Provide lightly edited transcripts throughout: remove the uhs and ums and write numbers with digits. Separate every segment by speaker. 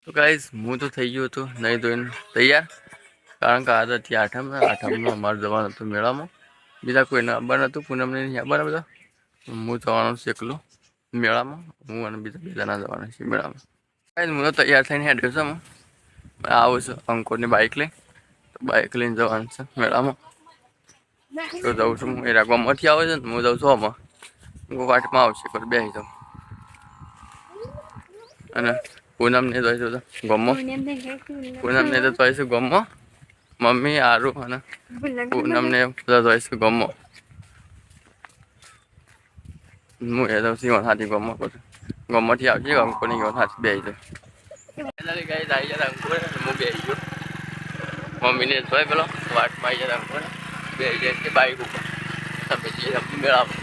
Speaker 1: તો ગાઈસ હું તો થઈ ગયો હતો નહીં ધોઈને તૈયાર, કારણ કે આ હતી આઠમમાં અમારે જવાનું હતું મેળામાં. બીજા કોઈને આવવાનું નહોતું, પૂનમને નહીં આવવાના બધા. હું જવાનું છું એકલું મેળામાં, હું અને બીજા બે જણા જવાના છીએ મેળામાં. ગાઈસ હું તો તૈયાર થઈને હેડ્યો છું. આવું છું અંકોની બાઇક લઈ, તો બાઇક લઈને જવાનું છે મેળામાં. તો જાઉં છું હું, એ ગામમાંથી આવે છે ને હું જાઉં છું આમાં, હું વાટમાં આવશે કોઈ બેસી જાઉં. અને પૂનમને જોઈશું તો ગમો, પૂનમને તો જોઈશું ગમો, મમ્મી આરું અને પૂનમને બધા જોઈશું ગમો. હું એ જાઉં છું હાથી ગમો કરું, ગમોથી આવશે અંકોની હાથી બેસી જાઉં. હું બેસી ગયો, મમ્મીને જોઈ પેલો વાટમાં આવી જાય અંકો બેસી જાય કે બાઈક ઉપર તમે જઈએ મેળામાં.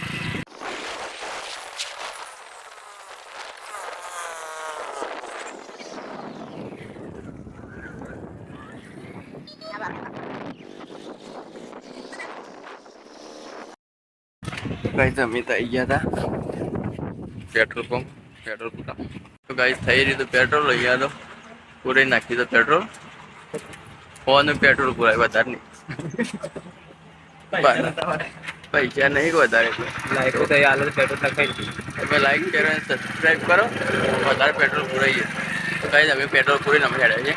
Speaker 1: ગાઈસ અમે તો આવી ગયા હતા પેટ્રોલ પંપ. તો ગાઈસ થઈ રહ્યું હતું પેટ્રોલ, અહીંયા તો પૂરી નાખી તો પેટ્રોલ, ફોનનું પેટ્રોલ પૂરાય વધારે નહીં, પૈસા નહીં વધારે. તમે લાઈક કરો અને સબસ્ક્રાઈબ કરો, વધારે પેટ્રોલ પૂરાઈએ. તો ગાઈસ અમે પેટ્રોલ પૂરીને અમે હેડ્યા છીએ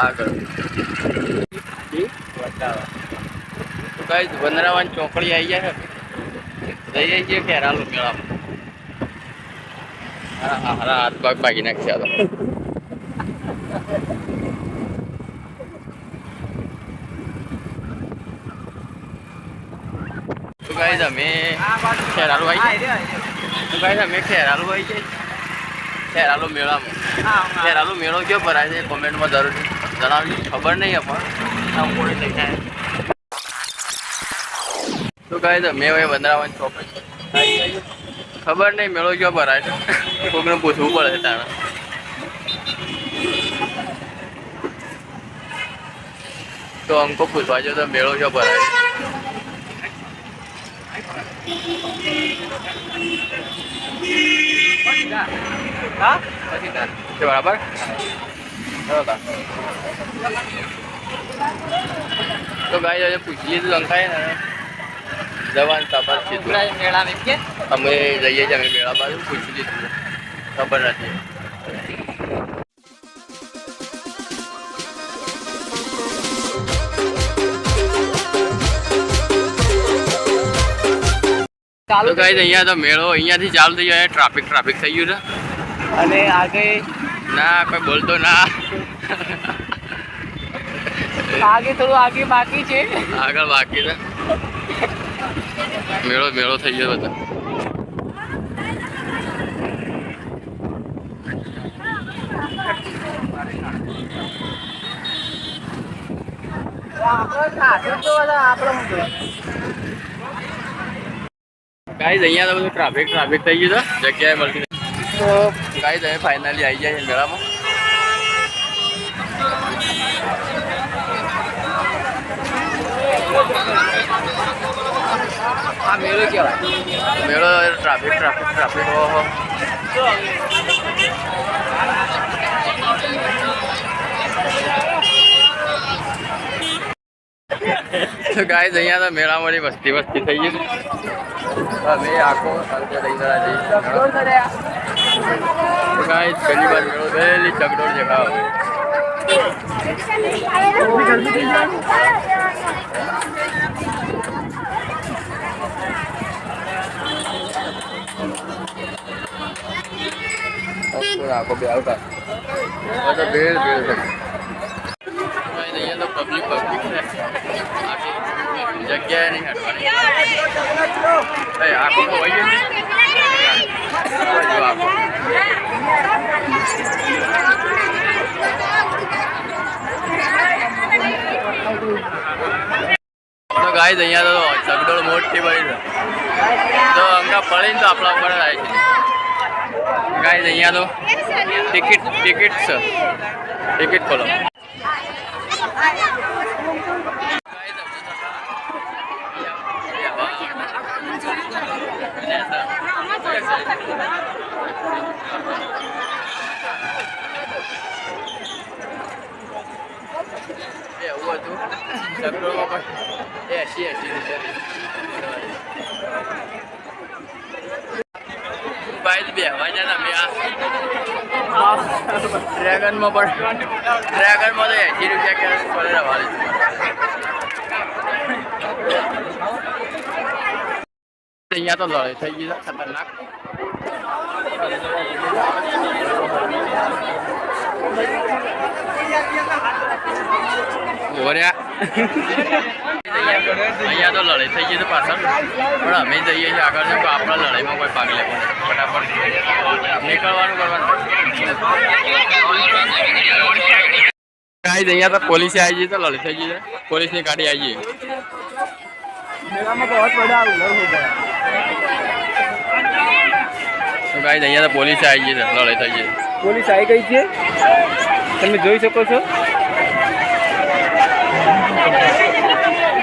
Speaker 1: આગળ. તો ગાઈસ વનરાવાની ચોકડી આવી જાય છે, જઈએ છીએ ખેરાલુ મેળામાં. હારા હાથ પગ ભાગી નાખશે આ તો. તો ગાઈસ અમે ખેરાલુ આવી જાય, તો ગાઈસ અમે ખેરાલુ આવી જાય, ખેરાલુ મેળામાં. ખેરાલુ મેળો કયો ભરાય છે કોમેન્ટમાં જરૂર જણાવજો, ખબર નહીં પણ. તો ગાઈસ અમે હવે વનરાવાની ચોકડી ખબર નહીં મેળો કયો ભરાય છે, કોઈને પૂછવું પડે તારે. તો અંકો પૂછવા જો તો મેળો કયો ભરાય છે. બરાબર તો ગાઈસ હવે પૂછી લીધું લંકાય ને જવાન ખબર છે મેળા અમે જઈએ છીએ, અમે મેળા બાજુ પૂછી લીધું ખબર નથી. ચાલુ ગાઈસ અહીંયા તો મેળો અહીંયાથી ચાલુ થઈ જાય, ટ્રાફિક થઈ ગયું છે. અને આગળ ના કોઈ બોલતો ના, આગળ બાકી છે, આગળ બાકી છે. મેળો થઈ ગયો બધા. ગાઈસ અહીંયા તો બધું ટ્રાફિક થઈ ગયું છે, જગ્યાએ મળતી. તો ગાઈસ હવે ફાઇનલી આવી જાય છે મેળામાં. આ મેળો કહેવાય, મેળો ટ્રાફિક ઓહો. તો ગાઈસ અહીંયા તો મેળામાં વસ્તી થઈ ગઈ છે. હવે આખો ગાઈસ પહેલી વાર મેળો પહેલી ચકડોળ દેખાવ. આખો બે આવતા ભેળ છે. અહીંયા તો પબ્લિક છે, જગ્યાએ નહીં હટવાની. આખો તો હોય જ તો ગાઈસ અહીંયા તો ચકડોળ મોટી પડી છે, તો અંગા પડીને તો આપણા ઉપર આવે છે. ગાઈસ અહીંયા તો ટિકિટ છે, ટિકિટ ખોલો. લખનઉમાં પણ 80 રૂપિયા ભાઈ બેહવા જાય અમે ડ્રેગનમાં પણ ડ્રેગનમાં તો 80 રૂપિયા કે પડે રવાલી અહીંયા તો લડાઈ થઈ ગઈ છે ખતરનાક અહીંયા તો લડાઈ થઈ ગઈ છે પાછળ પણ અમે જઈએ છીએ આગળ તો આપણા લડાઈમાં કોઈ ભાગ લેવો ફટાફટ નીકળવાનું કરવાનું અહીંયા તો પોલીસે આવી જઈએ તો લડાઈ થઈ ગઈ છે પોલીસની ગાડી આવી જઈએ તો ગાઈસ અહીંયા તો પોલીસ આવી ગઈ છે લડાઈ થઈ ગઈ
Speaker 2: પોલીસ આવી ગઈ છે તમે જોઈ શકો છો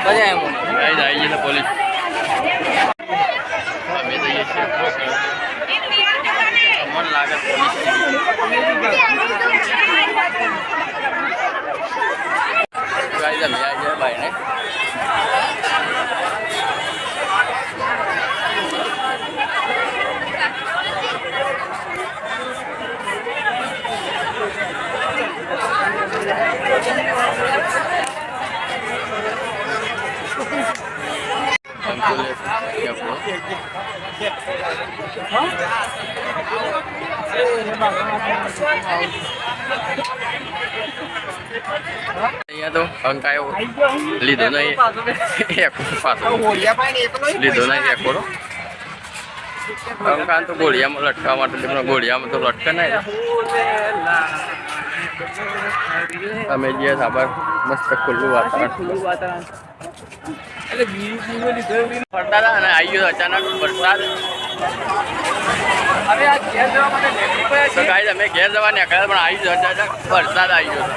Speaker 1: ગાઈસ આવી ગઈ છે પોલીસ અમે જઈએ છીએ મન લાગે પોલીસ ગાઈસ અમે આવી ગયા ભાઈને અહીંયા તો અંકાયો લીધો નહીં લીધો નહીં એકોડો અંકાન તો ઘોડિયામાં લટકા માટે ઘોડિયામાં તો લટકે નહીં અમે જે સાબર મસ્ત ખુલ્લું વાતાવરણ ફરતા હતા અને આવી ગયો અચાનક વરસાદ તો ગાઈસ અમે ઘેર જવા નીકળ્યા પણ આવી ગયો અચાનક વરસાદ આવી ગયો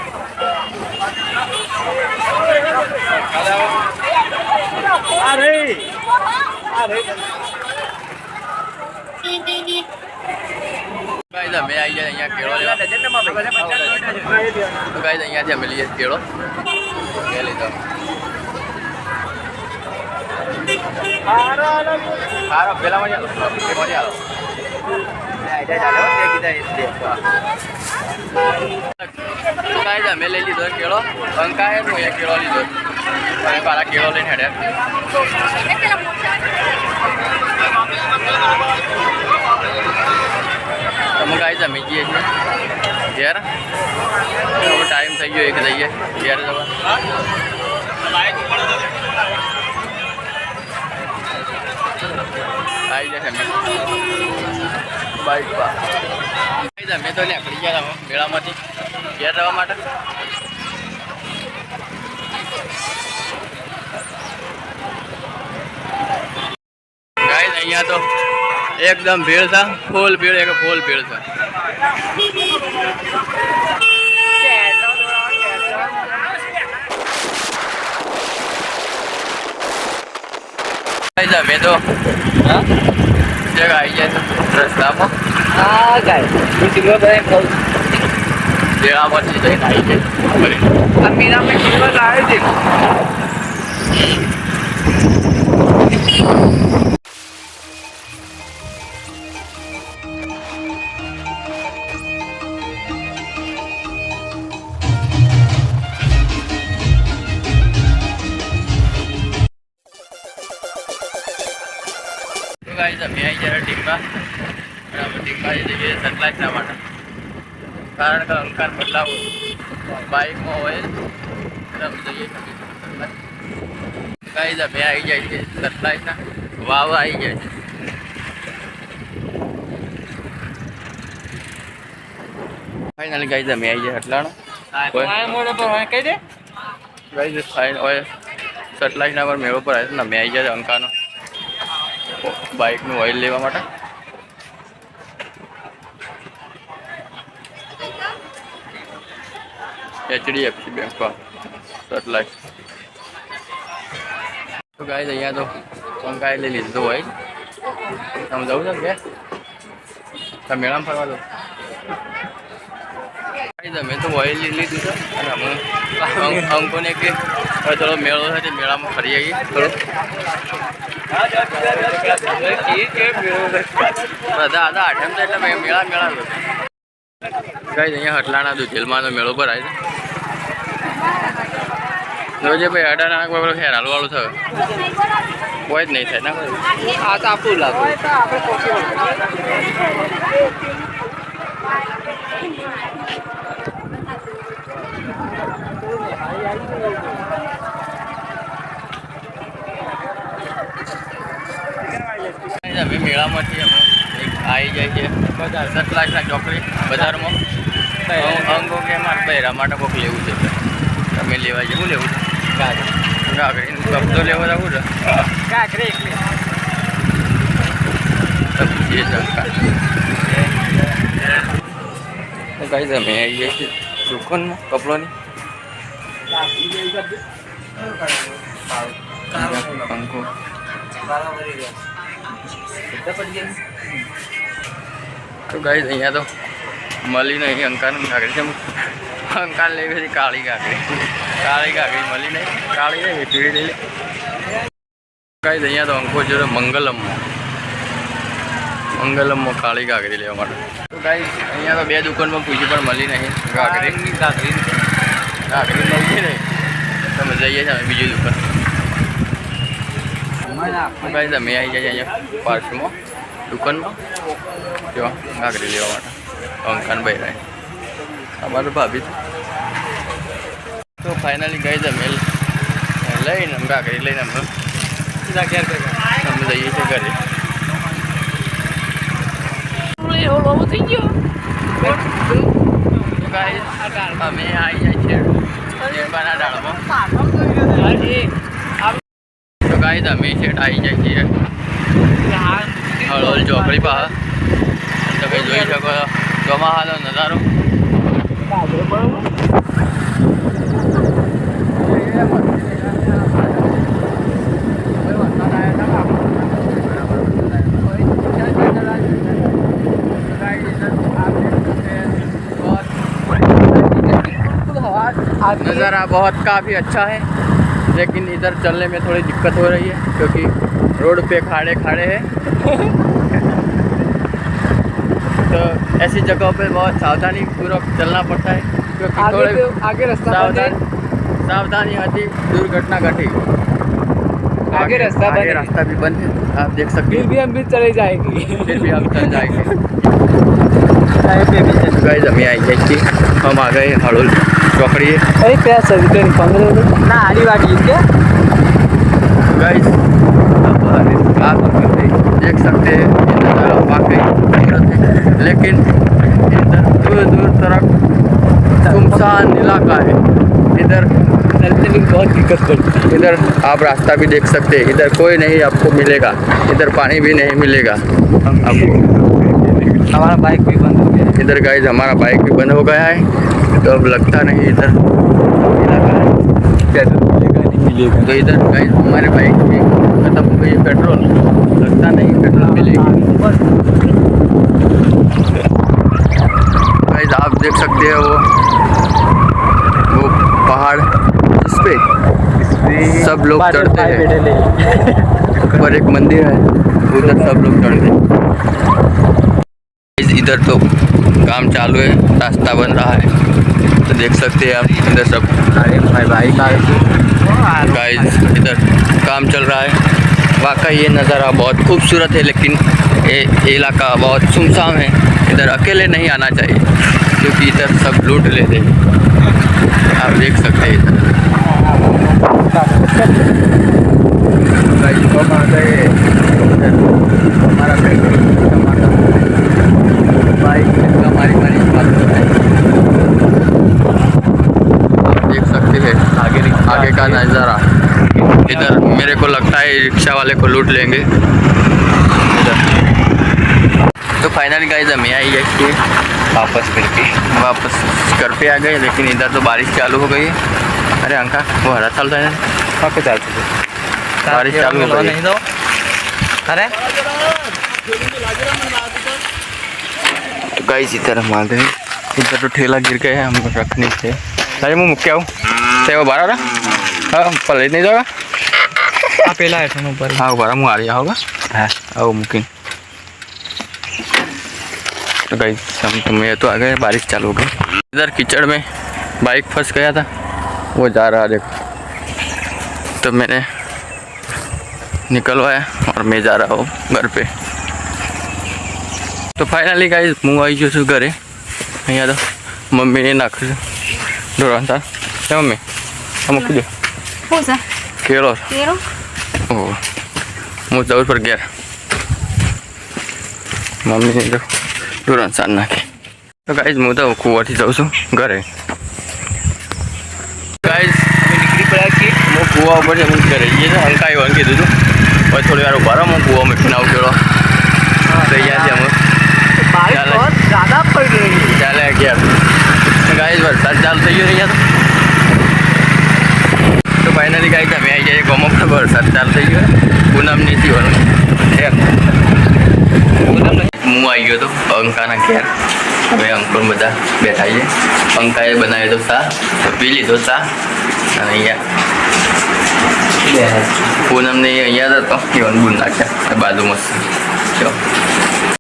Speaker 1: ગાઈસ અમે આવી ગયા અહીંયા કેળો લેવા તો ગાઈસ અહીંયાથી અમે લઈએ કેળો કે લીધો હારો પેલામાં ચાલો એમાં ચાલો અમે લઈ લીધો કેળો અંકાએ હું એક કેળો લીધો અને પાછા કેળો લઈને હેડ્યા તમે ગાઈસ અમે જઈએ છીએ ઘેર ટાઈમ થઈ ગયો એક જઈએ ઘેર જવા આવી જશે બાઈક પર અમે તો નીકળી ગયા મેળામાંથી ઘેર જવા માટે ગાઈસ અહીંયા તો એકદમ ભીડ છે ફૂલ ભીડ એક ફૂલ ભીડ છે અમે તો જગા આવી જાય રસ્તામાં
Speaker 2: હા ગાય
Speaker 1: મેળામાંથી જઈને આવી જાય
Speaker 2: આ મીરામાં સિલ્વર આવે છે
Speaker 1: ગાઈસ અમે આવી ગયા ટીમમાં અને અમે ટીમમાં જઈએ સનલાઇટના માટે કારણ કે અંકાર બદલાવો બાઇકમાં હોય અમે જઈએ ગાઈસ અમે આવી જાય છે સનલાઇટના વાવ આવી જાય છે ફાઇનલી ગાઈસ અમે આવી ગયા એટલાનો
Speaker 2: કહી દે
Speaker 1: ગાઈસ ફાઇન હોય સનલાઇટના પર મેળો પર આવે છે ને અમે આવી જાય અંકાનો બાઇકનું ઓઇલ લેવા માટે HDFC બેંકમાં સટલાઇટ તો ગાઈસ અહીંયા તો પંકાએ લઈ લીધું હોય તમે જવું છે કે તમે મેળામાં ફરવા દો અમે તો ઓઇલ લીધું છે અને અમે અંકોને કે થોડો મેળો છે તે મેળામાં ફરી આવીએ થોડો બધા હતા આઠમ તો એટલે મેળા કઈ અહીંયા હટલાના દુધેલમાંનો મેળો ભરાય છે જોજે ભાઈ 18 કોઈ ખેર હાલવાળું થયું કોઈ જ નહીં થાય ના આ તો આપણું લાગે અમે મેળામાંથી અમે આવી જાય છે સતલાસના ચોકડી બજારમાં અંગો કે મારે પહેરા માટે કોઈક લેવું છે તમે લેવા છે શું લેવું છે ગાગરી કપડો લેવા જવું છે ગાગરી કઈ તમે આવી જાય છે દુકાનમાં કપડોની અંકો તો ગાઈસ અહીંયા તો મળી નહીં અંકાર કાકડી છે અંકાર લેવી હતી કાળી કાકડી મળી નહીં કાળી નહીં પીળી લઈ લે ગાઈસ અહીંયા તો અંકો જો મંગલમમાં કાળી કાકડી લેવા માટે તો ગાઈસ અહીંયા તો બે દુકાનમાં પૂછી પણ મળી નહીં કાકડી મળતી નહીં તમે જઈએ છીએ બીજી દુકાન ગાઈસ અમે આવી જાય અહીંયા પાર્સમાં દુકાનમાં જો કાકડી લેવા માટે અંકાનભાઈ રહે અમારું ભાભી તો ફાઇનલી ગાઈસ અમે લઈને કાકડી લઈને અમે જઈએ છીએ ઘરે અમે આવી જાય છે ડાળમાં તો ગાઈસ અમે છેટ આવી જાય છીએ હળવદ ચોકડી પાસે તમે જોઈ શકો ચોમાસાનો નજારો नज़ारा बहुत काफ़ी अच्छा है लेकिन इधर चलने में थोड़ी दिक्कत हो रही है क्योंकि रोड पे खाड़े हैं तो ऐसी जगहों पे बहुत सावधानी पूर्वक चलना पड़ता है क्योंकि
Speaker 2: आगे रास्ता
Speaker 1: सावधानी आती दुर्घटना घटी
Speaker 2: आगे
Speaker 1: रास्ता भी बंद है आप देख सकते हैं
Speaker 2: फिर भी चले जाएगी
Speaker 1: फिर भी हम चल जाएंगे गाइस हम आई जाए हम आ गए हड़ोल चौकड़ी है
Speaker 2: अरे पैसा रिटर्न 15 ना आड़ी वाली क्या
Speaker 1: गाइस आप देख सकते हैं ये नज़ारा वाकई खूबसूरत है लेकिन इधर दूर दूर तरफ सुनसान इलाका है इधर
Speaker 2: चलते में बहुत दिक्कत पड़ती है
Speaker 1: इधर आप रास्ता भी देख सकते हैं इधर कोई नहीं आपको मिलेगा इधर पानी भी नहीं मिलेगा आपको
Speaker 2: हमारा बाइक भी बंद हो गया
Speaker 1: इधर गाइस हमारा बाइक भी बंद हो गया है तो अब लगता नहीं इधर इलाका है
Speaker 2: नहीं मिलेगा
Speaker 1: तो इधर गाइस हमारे बाइक भी खत्म हो गई पेट्रोल लगता नहीं पेट्रोल मिलेगी गाइस आप देख सकते हैं वो पहाड़ जिस पे सब लोग चढ़ते हैं ऊपर एक मंदिर है उधर सब लोग चढ़ते हैं इधर तो काम चालू है रास्ता बन रहा है तो देख सकते हैं आप इधर सब गाइस इधर काम चल रहा है वाकई ये नज़ारा बहुत खूबसूरत है लेकिन ये इलाका बहुत सुनसान है इधर अकेले नहीं आना चाहिए क्योंकि इधर सब लूट लेते हैं आप देख सकते हैं इधर गाइस हम आ गए हमारा टमाटर बाइक हमारी बात हो रहा है आप देख सकते हैं आगे का नज़ारा इधर मेरे को लगता है रिक्शा वाले को लूट लेंगे इधर तो फाइनली गाइस हम आई जाए वापस घर पे आ गए लेकिन इधर तो बारिश चालू हो गई है अरे अंका वो हरा साल था
Speaker 2: कहाँ पे चलते थे
Speaker 1: बारिश चालू हो गई
Speaker 2: नहीं दो अरे
Speaker 1: गाइस इधर हम आ गए इधर तो ठेला गिर गए हम रखने थे अरे मैं मुक्के आऊँ वो बारह रहा हाँ पल नहीं जाएगा
Speaker 2: આ પેલા હેઠળ ઉપર
Speaker 1: हाँ बारह मुँह आ रहा होगा हाँ आओ मुकिन तो गाइस हम तुम्हें तो आ गए बारिश चालू हो गई इधर कीचड़ में बाइक फंस गया था वो जा रहा देखो तो मैंने निकलवाया और मैं जा रहा हूँ घर पे तो फाइनली गाइस હું આવી ગયો છું ઘરે અહીંયા તો મમ્મીને નાખ્યું છે ઢોરણ તાર એ મમ્મી આ મૂકી દો
Speaker 3: શું છે
Speaker 1: કેળો
Speaker 3: કેરો
Speaker 1: ઓહ હું જાઉં પર ઘેર મમ્મીને તો ઢોરણ સાર નાખી તો ગાઈસ હું તો કૂવાથી જાઉં છું ઘરે ગાઈસ
Speaker 2: નીકળી પડ્યા છીએ
Speaker 1: હું કૂવા ઉપર હું ઘરે જઈએ તો અંકા આવ્યો કીધું હતું હવે થોડી વાર ઉભા રહો હું કૂવા મૂકીને આવું કેળો તો અહીંયાથી અમે
Speaker 2: બારિશ
Speaker 1: ચાલે.
Speaker 2: बहुत ज़्यादा पड़ रही है
Speaker 1: ચાલે અગિયાર ગાઈસ વરસાદ ચાલુ થઈ ગયો અહીંયા તો ફાઇનલી ગાઈસ અમે આવી જઈએ ગોમો પર વરસાદ ચાલુ થઈ ગયો પૂનમની થયું હું આવી ગયો તો અંકાના ઘેર હવે અંકલ બધા બેઠા છીએ અંકાએ બનાવ્યો તો ચા તો પી લીધો ચા અને અહીંયા પૂનમને અહીંયા હતો ઈવન બુન નાખ્યા બાજુ મસ્ત જો